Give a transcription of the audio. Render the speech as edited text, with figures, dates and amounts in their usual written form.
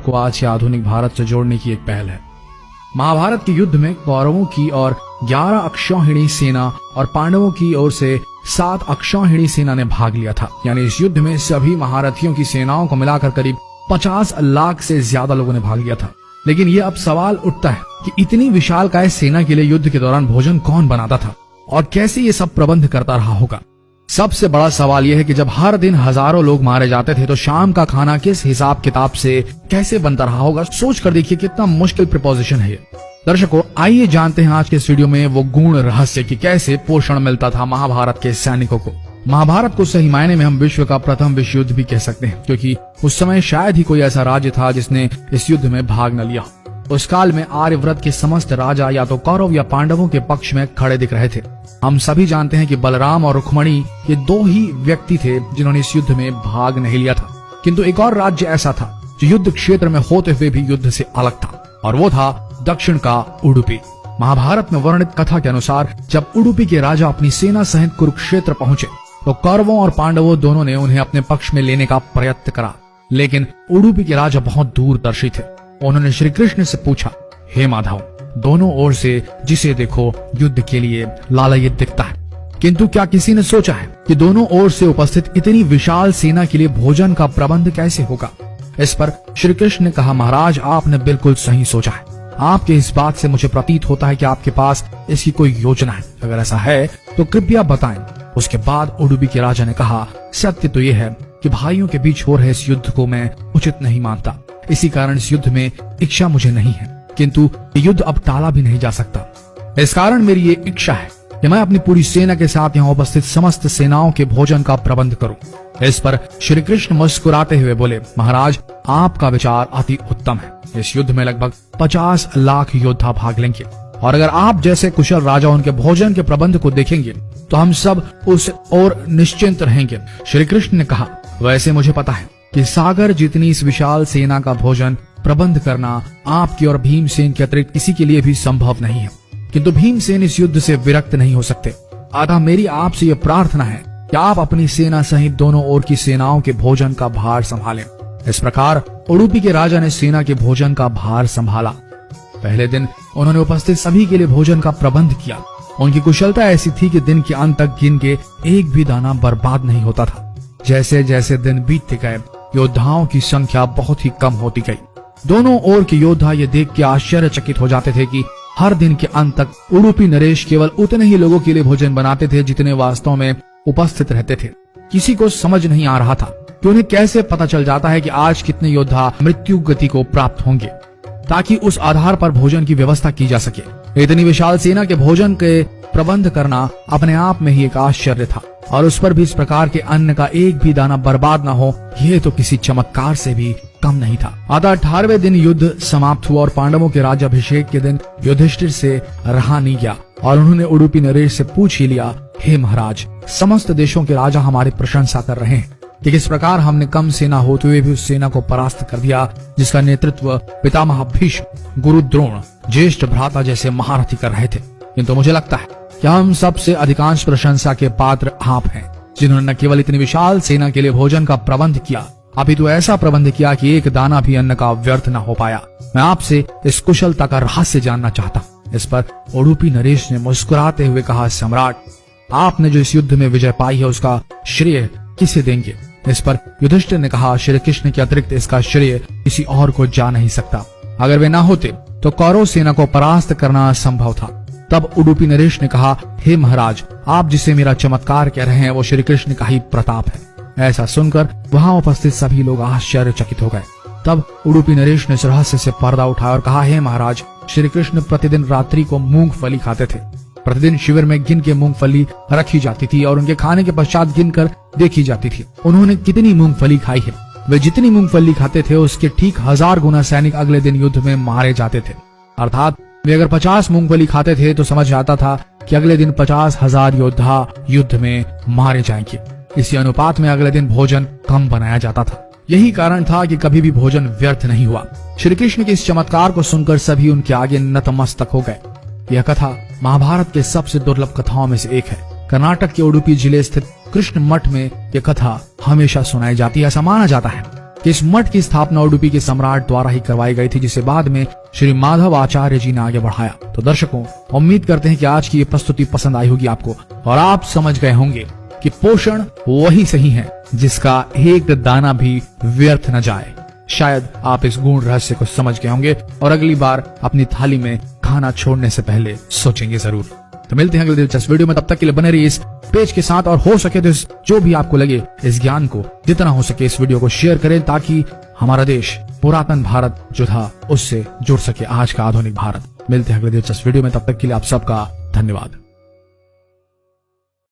को आज के आधुनिक भारत से जोड़ने की एक पहल है। महाभारत के युद्ध में कौरवों की और 11 अक्षौहिणी सेना और पांडवों की ओर से 7 अक्षौहिणी सेना ने भाग लिया था। यानी इस युद्ध में सभी महारथियों की सेनाओं को मिलाकर करीब 50 लाख से ज्यादा लोगों ने भाग लिया था। लेकिन ये अब सवाल उठता है कि इतनी विशालकाय सेना के लिए युद्ध के दौरान भोजन कौन बनाता था और कैसे ये सब प्रबंध करता रहा होगा। सबसे बड़ा सवाल यह है कि जब हर दिन हजारों लोग मारे जाते थे तो शाम का खाना किस हिसाब किताब से कैसे बनता रहा होगा। सोच कर देखिए कितना मुश्किल प्रिपोजिशन है ये। दर्शकों, आइए जानते हैं आज के इस वीडियो में वो गूढ़ रहस्य कि कैसे पोषण मिलता था महाभारत के सैनिकों को। महाभारत को सही मायने में हम विश्व का प्रथम विश्व युद्ध भी कह सकते हैं, क्योंकि उस समय शायद ही कोई ऐसा राज्य था जिसने इस युद्ध में भाग न लिया। उस काल में आर्यव्रत के समस्त राजा या तो कौरव या पांडवों के पक्ष में खड़े दिख रहे थे। हम सभी जानते हैं कि बलराम और रुक्मणी ये 2 ही व्यक्ति थे जिन्होंने इस युद्ध में भाग नहीं लिया था। किंतु एक और राज्य ऐसा था जो युद्ध क्षेत्र में होते हुए भी युद्ध से अलग था, और वो था दक्षिण का उडुपी। महाभारत में वर्णित कथा के अनुसार जब उडुपी के राजा अपनी सेना सहित कुरुक्षेत्र पहुंचे तो कौरवों और पांडवों दोनों ने उन्हें अपने पक्ष में लेने का प्रयत्न करा। लेकिन उडुपी के राजा बहुत दूरदर्शी थे। उन्होंने श्री कृष्ण से पूछा, हे माधव, दोनों ओर से जिसे देखो युद्ध के लिए लालायित दिखता है, किंतु क्या किसी ने सोचा है कि दोनों ओर से उपस्थित इतनी विशाल सेना के लिए भोजन का प्रबंध कैसे होगा। इस पर श्री कृष्ण ने कहा, महाराज, आपने बिल्कुल सही सोचा है। आपके इस बात से मुझे प्रतीत होता है कि आपके पास इसकी कोई योजना है। अगर ऐसा है तो कृपया बताएं। उसके बाद उडुपी के राजा ने कहा, सत्य तो यह है कि भाइयों के बीच हो रहे इस युद्ध को मैं उचित नहीं मानता। इसी कारण इस युद्ध में इच्छा मुझे नहीं है, किंतु युद्ध अब टाला भी नहीं जा सकता। इस कारण मेरी ये इच्छा है कि मैं अपनी पूरी सेना के साथ यहाँ उपस्थित समस्त सेनाओं के भोजन का प्रबंध करूं। इस पर श्री कृष्ण मुस्कुराते हुए बोले, महाराज, आपका विचार अति उत्तम है। इस युद्ध में लगभग 50 लाख योद्धा भाग लेंगे, और अगर आप जैसे कुशल राजा उनके भोजन के प्रबंध को देखेंगे तो हम सब उस ओर निश्चिंत रहेंगे। श्री कृष्ण ने कहा, वैसे मुझे पता है कि सागर जितनी इस विशाल सेना का भोजन प्रबंध करना आपकी और भीमसेन के अतिरिक्त किसी के लिए भी संभव नहीं है, किंतु भीमसेन इस युद्ध से विरक्त नहीं हो सकते। अतः मेरी आपसे यह प्रार्थना है कि आप अपनी सेना सहित दोनों ओर की सेनाओं के भोजन का भार संभालें। इस प्रकार उडुपी के राजा ने सेना के भोजन का भार संभाला। पहले दिन उन्होंने उपस्थित सभी के लिए भोजन का प्रबंध किया। उनकी कुशलता ऐसी थी कि दिन के अंत तक गिन के एक भी दाना बर्बाद नहीं होता था। जैसे जैसे दिन बीतते गए योद्धाओं की संख्या बहुत ही कम होती गई। दोनों ओर के योद्धा ये देख के आश्चर्यचकित हो जाते थे कि हर दिन के अंत तक उडुपी नरेश केवल उतने ही लोगों के लिए भोजन बनाते थे जितने वास्तव में उपस्थित रहते थे। किसी को समझ नहीं आ रहा था कि उन्हें कैसे पता चल जाता है कि आज कितने योद्धा मृत्यु गति को प्राप्त होंगे, ताकि उस आधार पर भोजन की व्यवस्था की जा सके। इतनी विशाल सेना के भोजन के प्रबंध करना अपने आप में ही एक आश्चर्य था, और उस पर भी इस प्रकार के अन्न का एक भी दाना बर्बाद न हो, यह तो किसी चमत्कार से भी कम नहीं था। अतः 18वें दिन युद्ध समाप्त हुआ और पांडवों के राज्याभिषेक के दिन युधिष्ठिर से रहा नहीं गया, और उन्होंने उडुपी नरेश से पूछ ही लिया, हे महाराज, समस्त देशों के राजा हमारी प्रशंसा कर रहे हैं कि किस प्रकार हमने कम सेना होते हुए भी उस सेना को परास्त कर दिया जिसका नेतृत्व पितामह भीष्म, गुरु द्रोण, ज्येष्ठ भ्राता जैसे महारथी कर रहे थे। किंतु मुझे लगता है कि हम सबसे अधिकांश प्रशंसा के पात्र आप हैं, जिन्होंने न केवल इतनी विशाल सेना के लिए भोजन का प्रबंध किया, अपितु ऐसा प्रबंध किया कि एक दाना भी अन्न का व्यर्थ न हो पाया। मैं आपसे इस कुशलता का रहस्य जानना चाहता हूँ। इस पर उडुपी नरेश ने मुस्कुराते हुए कहा, सम्राट, आपने जो इस युद्ध में विजय पाई है उसका श्रेय किसे देंगे। इस पर युधिष्ठिर ने कहा, श्री कृष्ण के अतिरिक्त इसका श्रेय किसी और को जा नहीं सकता। अगर वे न होते तो कौरव सेना को परास्त करना असंभव था। तब उडुपी नरेश ने कहा, हे महाराज, आप जिसे मेरा चमत्कार कह रहे हैं वो श्री कृष्ण का ही प्रताप है। ऐसा सुनकर वहां उपस्थित सभी लोग आश्चर्यचकित हो गए। तब उडुपी नरेश ने रहस्य से पर्दा उठाया और कहा, हे महाराज, श्री कृष्ण प्रतिदिन रात्रि को मूंगफली खाते थे। प्रतिदिन शिविर में गिन के मूंगफली रखी जाती थी और उनके खाने के पश्चात गिनकर देखी जाती थी उन्होंने कितनी मूंगफली खाई है। वे जितनी मूंगफली खाते थे उसके ठीक 1000 गुना सैनिक अगले दिन युद्ध में मारे जाते थे। अर्थात वे अगर 50 मूंगफली खाते थे तो समझ आता था कि अगले दिन 50,000 योद्धा युद्ध में मारे जाएंगे। इसी अनुपात में अगले दिन भोजन कम बनाया जाता था। यही कारण था कि कभी भी भोजन व्यर्थ नहीं हुआ। श्री कृष्ण के इस चमत्कार को सुनकर सभी उनके आगे नतमस्तक हो गए। यह कथा महाभारत के सबसे दुर्लभ कथाओं में से एक है। कर्नाटक के उडुपी जिले स्थित कृष्ण मठ में यह कथा हमेशा सुनाई जाती है। ऐसा माना जाता है कि इस मठ की स्थापना उडुपी के सम्राट द्वारा ही करवाई गई थी, जिसे बाद में श्री माधव आचार्य जी ने आगे बढ़ाया। तो दर्शकों, उम्मीद करते हैं कि आज की ये प्रस्तुति पसंद आई होगी आपको और आप समझ गए होंगे कि पोषण वही सही है जिसका एक दाना भी व्यर्थ न जाए। शायद आप इस गूढ़ रहस्य को समझ गए होंगे और अगली बार अपनी थाली में खाना छोड़ने से पहले सोचेंगे जरूर। तो मिलते हैं अगले दिलचस्प वीडियो में, तब तक के लिए बने रहिए इस पेज के साथ और हो सके तो जो भी आपको लगे इस ज्ञान को जितना हो सके इस वीडियो को शेयर करें, ताकि हमारा देश पुरातन भारत जो था उससे जुड़ सके आज का आधुनिक भारत। मिलते हैं अगले दिलचस्प वीडियो में, तब तक के लिए आप सबका धन्यवाद।